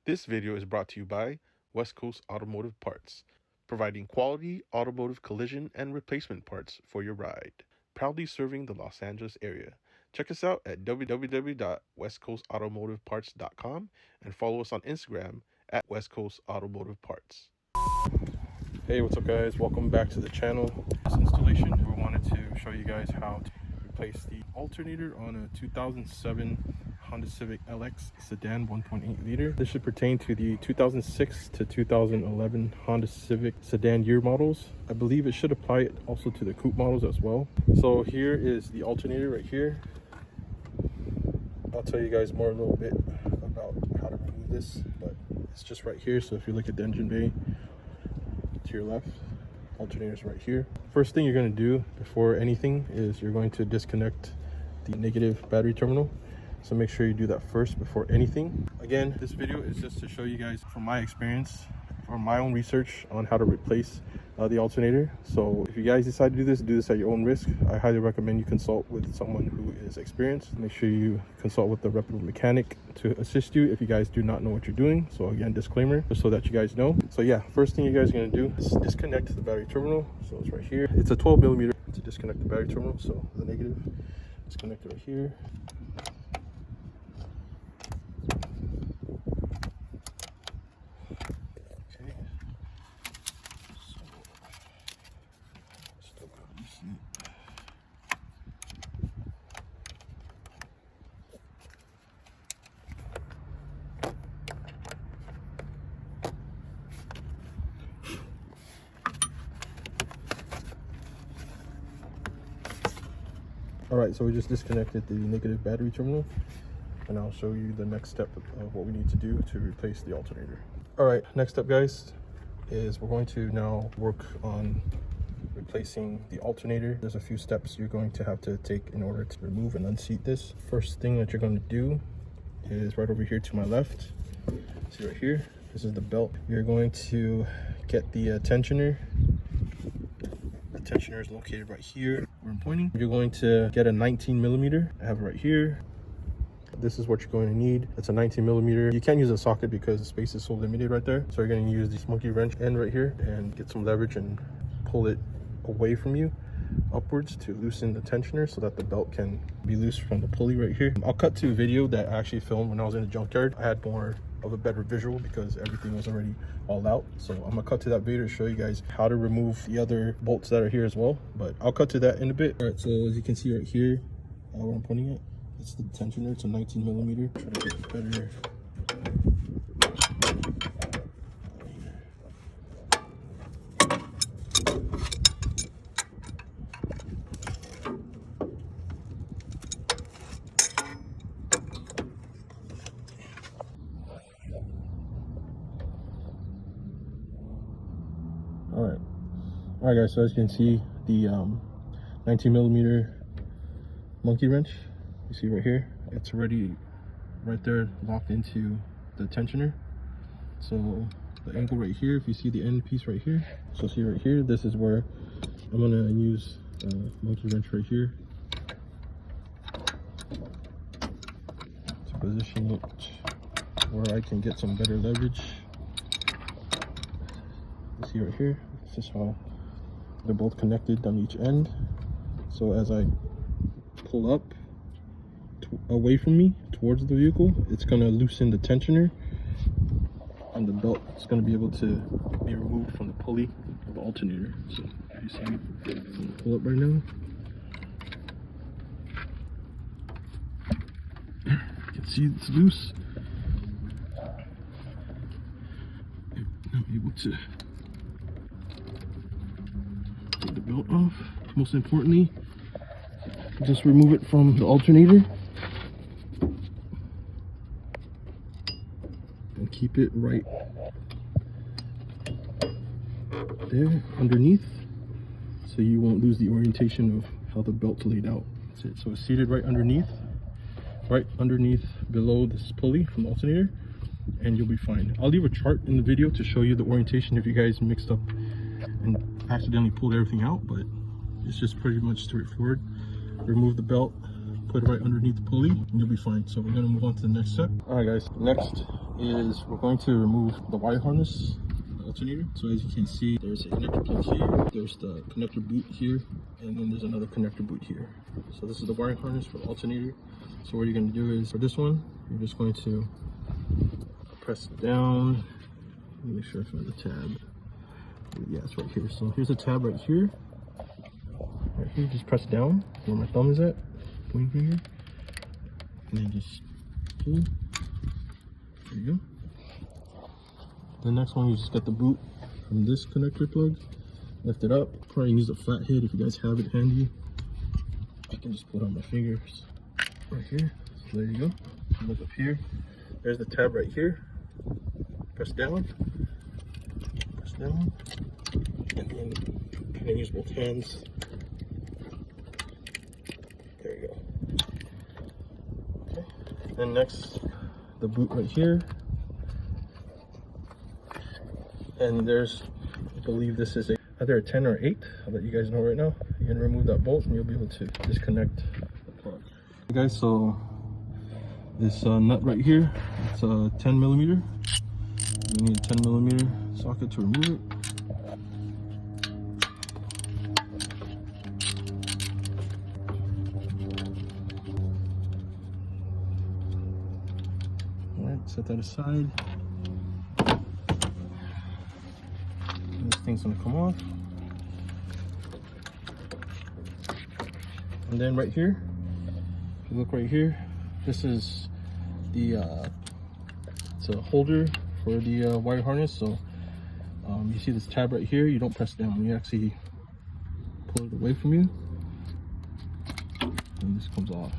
This video is brought to you by West Coast Automotive Parts, providing quality automotive collision and replacement parts for your ride. Proudly serving the Los Angeles area. Check us out at www.westcoastautomotiveparts.com and follow us on Instagram at West Coast Automotive Parts. Hey, what's up guys? Welcome back to the channel. This installation, we wanted to show you guys how to replace the alternator on a 2007 Honda Civic LX sedan 1.8 liter. This should pertain to the 2006 to 2011 Honda Civic sedan year models. I believe it should apply it also to the coupe models as well. So here is the alternator right here. I'll tell you guys more a little bit about how to remove this, but it's just right here. So if you look at the engine bay to your left, alternator's right here. First thing you're going to do before anything is you're going to disconnect the negative battery terminal. So make sure you do that first before anything. Again, this video is just to show you guys from my experience, from my own research on how to replace the alternator. So if you guys decide to do this at your own risk. I highly recommend you consult with someone who is experienced. Make sure you consult with a reputable mechanic to assist you if you guys do not know what you're doing. So again, disclaimer, just so that you guys know. So yeah, first thing you guys are gonna do is disconnect the battery terminal. So it's right here. It's a 12 millimeter to disconnect the battery terminal. So the negative is connected right here. Alright, so we just disconnected the negative battery terminal, and I'll show you the next step of what we need to do to replace the alternator. Alright, next up guys is we're going to now work on replacing the alternator. There's a few steps you're going to have to take in order to remove and unseat this. First thing that you're going to do is right over here to my left. See right here, this is the belt. You're going to get the tensioner. Tensioner is located right here where I'm pointing. You're going to get a 19 millimeter. I have it right here. This is what you're going to need. It's a 19 millimeter. You can't use a socket because the space is so limited right there. So you're going to use the monkey wrench end right here and get some leverage and pull it away from you upwards to loosen the tensioner so that the belt can be loose from the pulley right here. I'll cut to a video that I actually filmed when I was in the junkyard. I had more of a better visual because everything was already all out. So I'm gonna cut to that video to show you guys how to remove the other bolts that are here as well, but I'll cut to that in a bit. All right, so as you can see right here where I'm pointing at, it's the tensioner. It's a 19 millimeter. Try to get better. All right guys, so as you can see, the 19 millimeter monkey wrench, you see right here, it's already right there locked into the tensioner. So the angle right here, if you see the end piece right here, so see right here, this is where I'm gonna use the monkey wrench right here to position it where I can get some better leverage. You see right here, this is how they're both connected on each end. So as I pull up away from me towards the vehicle, it's going to loosen the tensioner, and the belt is going to be able to be removed from the pulley of the alternator. So you see, I'm going to pull up right now. You can see it's loose. I'm able to take the belt off. Most importantly, just remove it from the alternator and keep it right there underneath, so you won't lose the orientation of how the belt's laid out. That's it. So it's seated right underneath below this pulley from the alternator, and you'll be fine. I'll leave a chart in the video to show you the orientation if you guys mixed up and accidentally pulled everything out, but it's just pretty much straightforward. Remove the belt, put it right underneath the pulley, and you'll be fine. So we're gonna move on to the next step. All right guys, next is we're going to remove the wire harness, the alternator. So as you can see, there's a connector plug here, there's the connector boot here, and then there's another connector boot here. So this is the wire harness for the alternator. So what you're going to do is, for this one, you're just going to press down. Let me make sure I find the tab. Yeah, it's right here. So here's a tab right here. Right here, just press down where my thumb is at, pointing finger, and then just pull. There you go. The next one, you just get the boot from this connector plug, lift it up. Probably use a flat head if you guys have it handy. I can just put it on my fingers right here. So there you go. Look up here. There's the tab right here. Press down, and then kind of use both hands. There you go. Okay. Then next, the boot right here, and there's, I believe this is either a 10 or 8. I'll let you guys know right now. You're gonna remove that bolt and you'll be able to disconnect the plug. Okay guys, so this nut right here, it's a 10 millimeter. You need a 10 millimeter socket to remove it. Alright, set that aside. This thing's gonna come off. And then right here, if you look right here, this is the it's a holder for the wire harness. So you see this tab right here, you don't press down, you actually pull it away from you, and this comes off.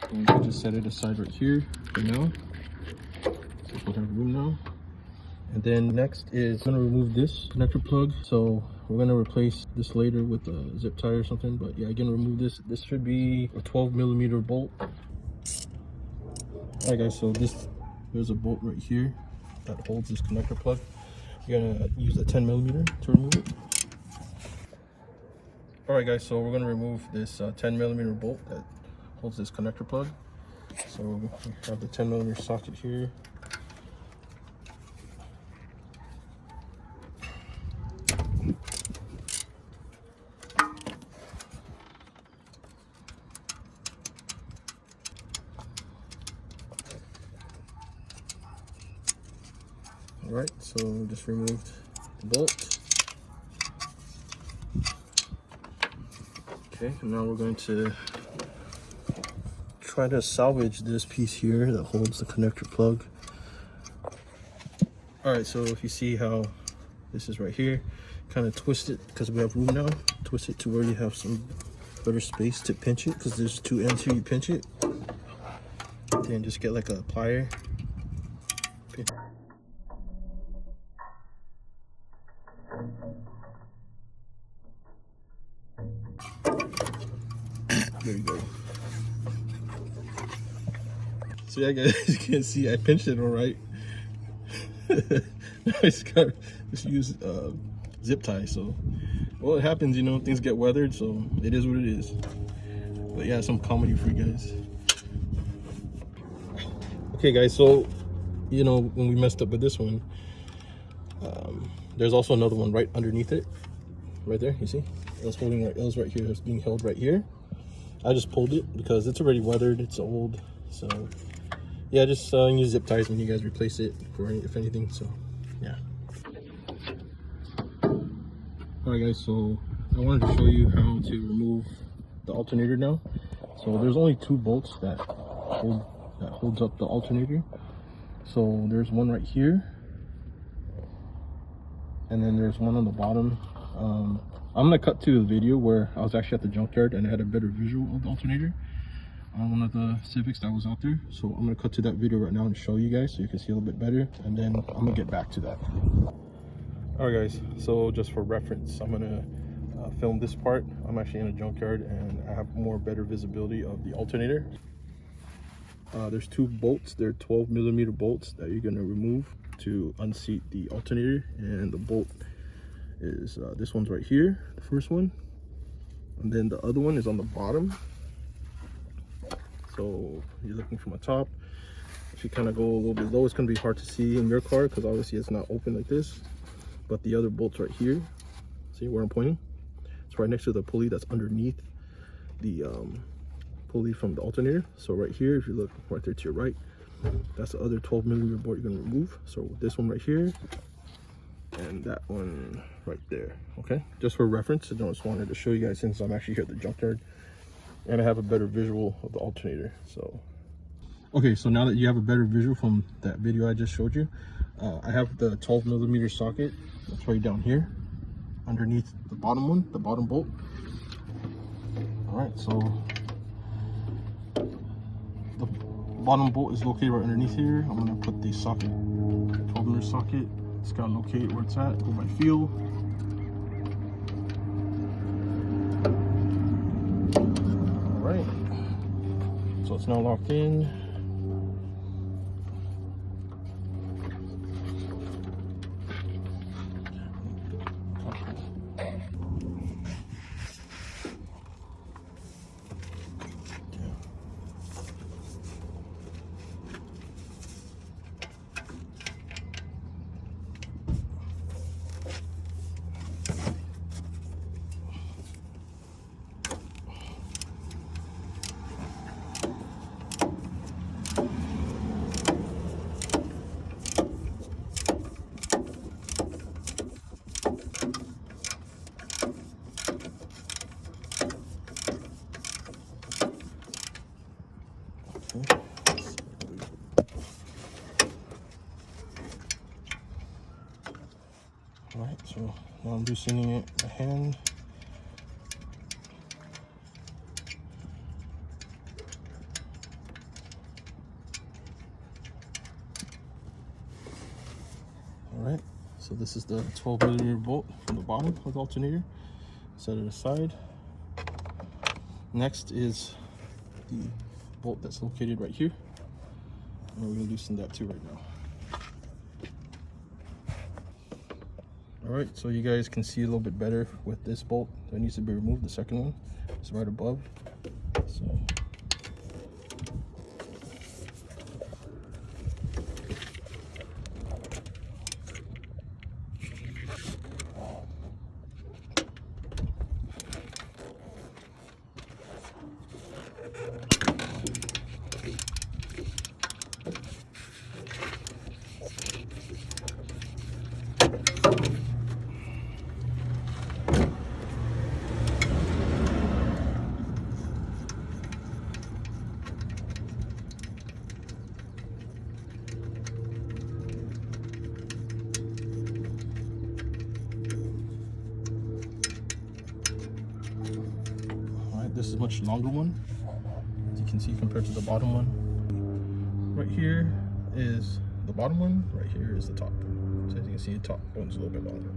And you can just set it aside right here for now. So we have room now. And then next is I'm gonna remove this connector plug. So we're gonna replace this later with a zip tie or something. But yeah, again, remove this. This should be a 12 millimeter bolt. Alright guys, so there's a bolt right here that holds this connector plug. You're gonna use a 10 millimeter to remove it. Alright guys, so we're gonna remove this 10 millimeter bolt that holds this connector plug. So we have the 10 millimeter socket here. Alright, so we just removed the bolt. Okay, and now we're going to try to salvage this piece here that holds the connector plug. Alright, so if you see how this is right here, kind of twist it because we have room now. Twist it to where you have some better space to pinch it, because there's 2 ends here, you pinch it. Then just get like a plier. Pinch. There you go. So yeah guys, you can see I pinched it all right. I just use zip tie. So well, it happens, you know, things get weathered, so it is what it is. But yeah, some comedy for you guys. Okay guys, so you know, when we messed up with this one, there's also another one right underneath it, right there. You see, it was holding right, it was right here, it's being held right here. I just pulled it because it's already weathered, it's old. So yeah, just use zip ties when you guys replace it for any, if anything. So yeah. All right guys, so I wanted to show you how to remove the alternator now. So there's only 2 bolts that holds up the alternator. So there's one right here, and then there's one on the bottom. I'm gonna cut to a video where I was actually at the junkyard and I had a better visual of the alternator on one of the Civics that was out there. So I'm gonna cut to that video right now and show you guys so you can see a little bit better, and then I'm gonna get back to that. All right guys, so just for reference, I'm gonna film this part. I'm actually in a junkyard and I have better visibility of the alternator. There's 2 bolts, they're 12 millimeter bolts that you're gonna remove to unseat the alternator, and the bolt is this one's right here, the first one, and then the other one is on the bottom. So you're looking from the top, actually kind of go a little bit low. It's going to be hard to see in your car because obviously it's not open like this, but the other bolt's right here. See where I'm pointing? It's right next to the pulley that's underneath the pulley from the alternator. So right here, if you look right there to your right, that's the other 12mm bolt you're going to remove. So this one right here and that one right there. Okay, just for reference, I just wanted to show you guys since I'm actually here at the junkyard and I have a better visual of the alternator. So okay, so now that you have a better visual from that video I just showed you, I have the 12mm socket that's right down here underneath the bottom one, the bottom bolt. All right, so the bottom bolt is located right underneath here. I'm gonna put the socket, 12mm socket. It's gotta locate where it's at, go by feel. All right, so it's now locked in. All right, so now I'm loosening it by hand. All right, so this is the 12mm bolt from the bottom of the alternator. Set it aside. Next is the bolt that's located right here. And we're gonna loosen that too right now. All right, so you guys can see a little bit better with this bolt that needs to be removed. The second one is right above. So this is a much longer one, as you can see, compared to the bottom one. Right here is the bottom one, right here is the top. So as you can see, the top one's a little bit longer.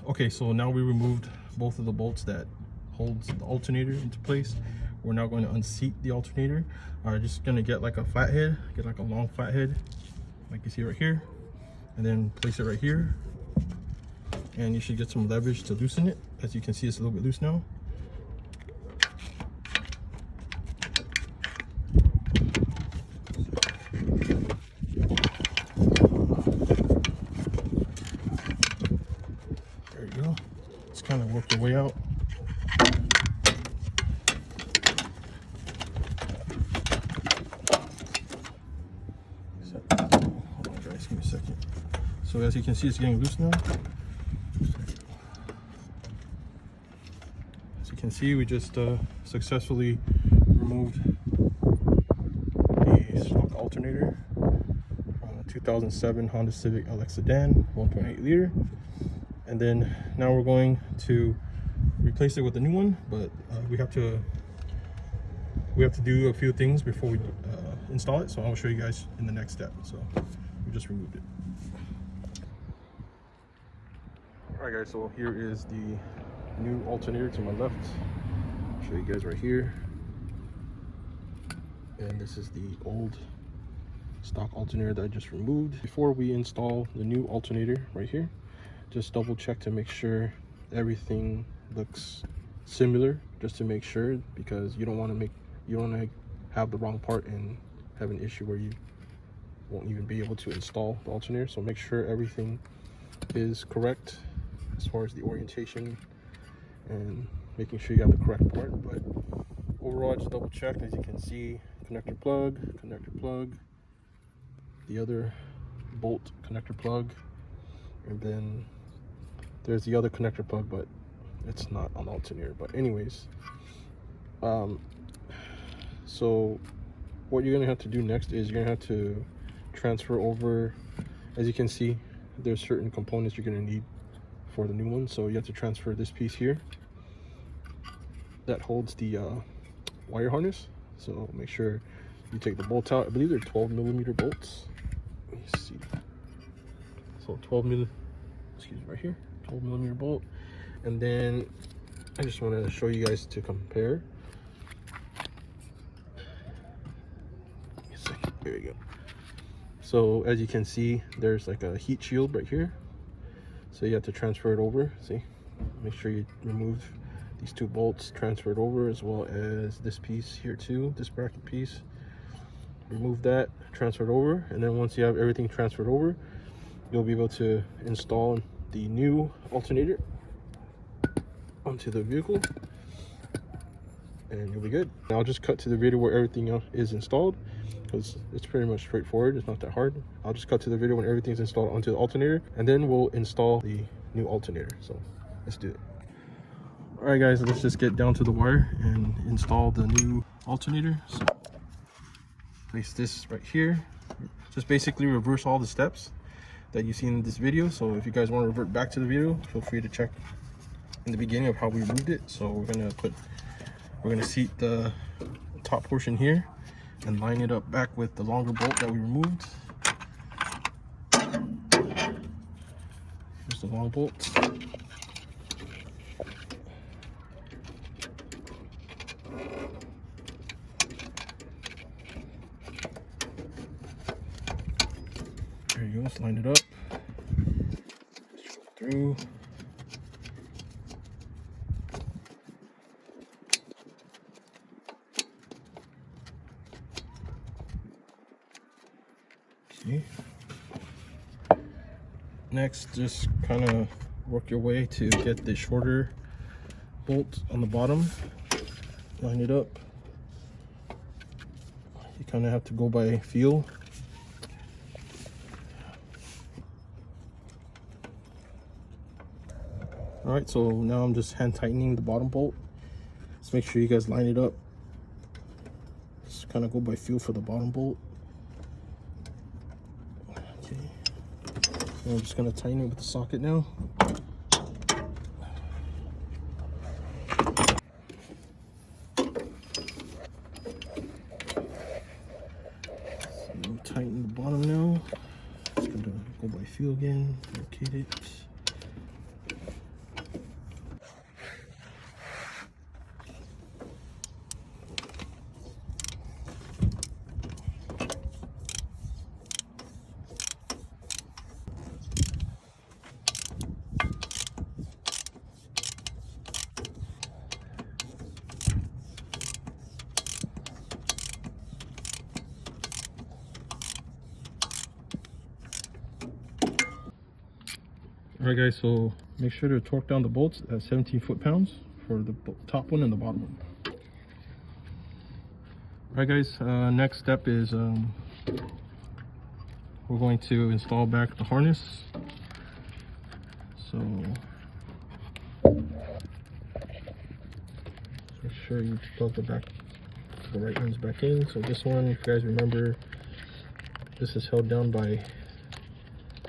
Okay, so now we removed both of the bolts that holds the alternator into place. We're now going to unseat the alternator. Just gonna get like a flathead, get like a long flathead, like you see right here, and then place it right here. And you should get some leverage to loosen it. As you can see, it's a little bit loose now. There you go. Just kind of work your way out. Hold on guys, give me a second. So as you can see, it's getting loose now. Can see we just successfully removed the stock alternator on a 2007 Honda Civic LX sedan, 1.8 liter, and then now we're going to replace it with a new one, but we have to do a few things before we install it, so I'll show you guys in the next step. So we just removed it. All right guys, so here is the new alternator to my left. I'll show you guys right here. And this is the old stock alternator that I just removed. Before we install the new alternator right here, just double check to make sure everything looks similar, just to make sure, because you don't want to have the wrong part and have an issue where you won't even be able to install the alternator. So make sure everything is correct as far as the orientation and making sure you have the correct part. But overall, just double check. As you can see, connector plug, the other bolt connector plug, and then there's the other connector plug, but it's not on the alternator. But anyways, so what you're gonna have to do next is you're gonna have to transfer over. As you can see, there's certain components you're gonna need for the new one, so you have to transfer this piece here that holds the wire harness. So make sure you take the bolts out. I believe they're 12mm bolts. Let me see. So 12mm, excuse me, right here, 12mm bolt. And then I just want to show you guys to compare. There we go. So as you can see, there's like a heat shield right here. So you have to transfer it over. See, make sure you remove these two bolts, transfer it over, as well as this piece here too, this bracket piece. Remove that, transfer it over, and then once you have everything transferred over, you'll be able to install the new alternator onto the vehicle, and you'll be good. Now I'll just cut to the video where everything else is installed, because it's pretty much straightforward. It's not that hard. I'll just cut to the video when everything's installed onto the alternator, and then we'll install the new alternator. So let's do it. All right guys, let's just get down to the wire and install the new alternator. So place this right here. Just basically reverse all the steps that you see in this video. So if you guys want to revert back to the video, feel free to check in the beginning of how we removed it. So we're gonna seat the top portion here and line it up back with the longer bolt that we removed. Here's the long bolt. There you go, let's line it up. Just go through. Okay. Next, just kind of work your way to get the shorter bolt on the bottom. Line it up. You kind of have to go by feel. All right, so now I'm just hand tightening the bottom bolt. Just make sure you guys line it up. Just kind of go by feel for the bottom bolt. Okay. So I'm just gonna tighten it with the socket now. So tighten the bottom now. Just gonna go by feel again. Locate it. Alright guys, so make sure to torque down the bolts at 17 foot-pounds for the top one and the bottom one. Alright guys, next step is we're going to install back the harness. So make sure you plug the right ones back in. So this one, if you guys remember, this is held down by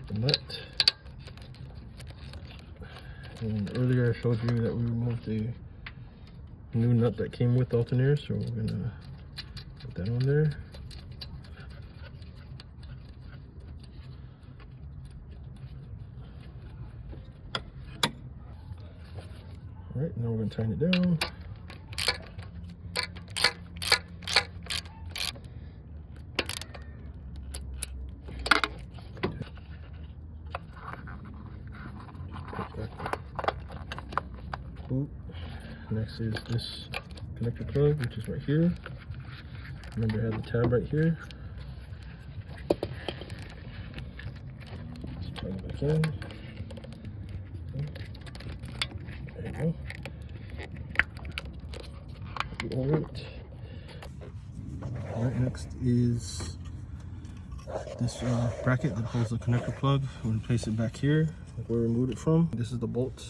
the nut. And earlier I showed you that we removed the new nut that came with the alternator, so we're gonna put that on there. All right, now we're gonna tighten it down. Next is this connector plug, which is right here. Remember, I have the tab right here. Let's plug it back in. There you go. Alright. Alright, next is this bracket that holds the connector plug. We're going to place it back here, like where we removed it from. This is the bolt.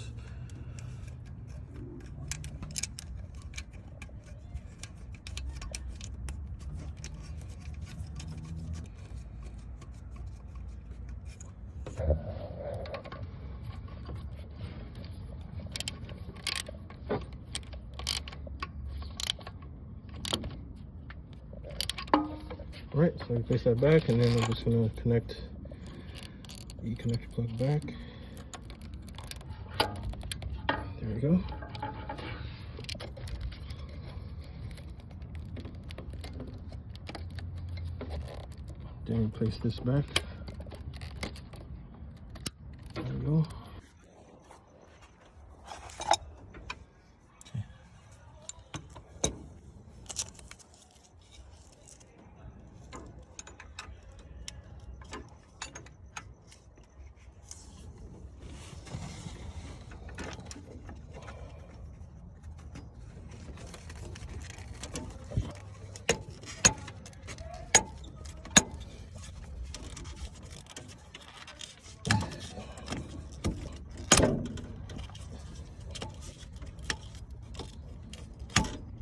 Alright, so we place that back, and then I'm just going to connect the connector plug back. There we go. Then we place this back. There we go.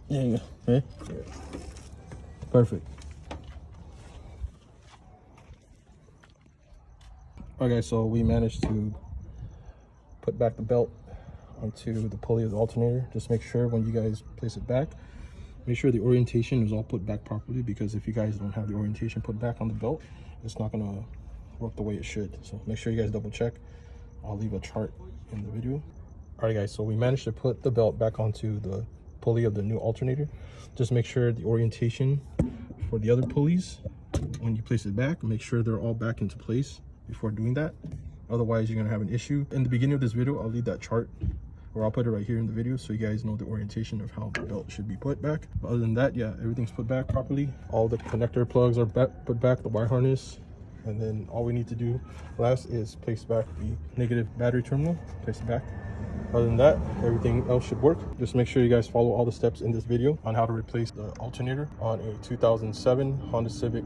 There you go. Okay. Perfect. Okay, so we managed to put back the belt onto the pulley of the alternator. Just make sure when you guys place it back, make sure the orientation is all put back properly, because if you guys don't have the orientation put back on the belt, it's not going to work the way it should. So make sure you guys double check. I'll leave a chart in the video. All right, guys, so we managed to put the belt back onto the pulley of the new alternator. Just make sure the orientation for the other pulleys, when you place it back, make sure they're all back into place before doing that. Otherwise, you're gonna have an issue. In the beginning of this video, I'll leave that chart, or I'll put it right here in the video so you guys know the orientation of how the belt should be put back. But other than that, yeah, everything's put back properly. All the connector plugs are put back, the wire harness, and then all we need to do last is place back the negative battery terminal, place it back. Other than that, everything else should work. Just make sure you guys follow all the steps in this video on how to replace the alternator on a 2007 Honda Civic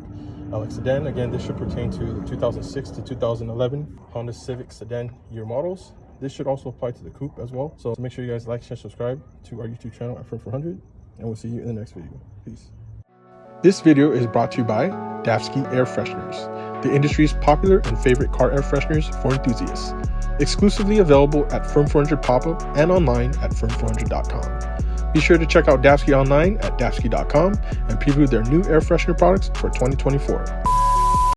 LX sedan. Again, this should pertain to the 2006 to 2011 Honda Civic sedan year models. This should also apply to the coupe as well. So make sure you guys like, share, subscribe to our YouTube channel at Firm400, and we'll see you in the next video. Peace. This video is brought to you by Davsky Air Fresheners, the industry's popular and favorite car air fresheners for enthusiasts. Exclusively available at Firm400 pop-up and online at firm400.com. Be sure to check out Davsky online at davsky.com and preview their new air freshener products for 2024.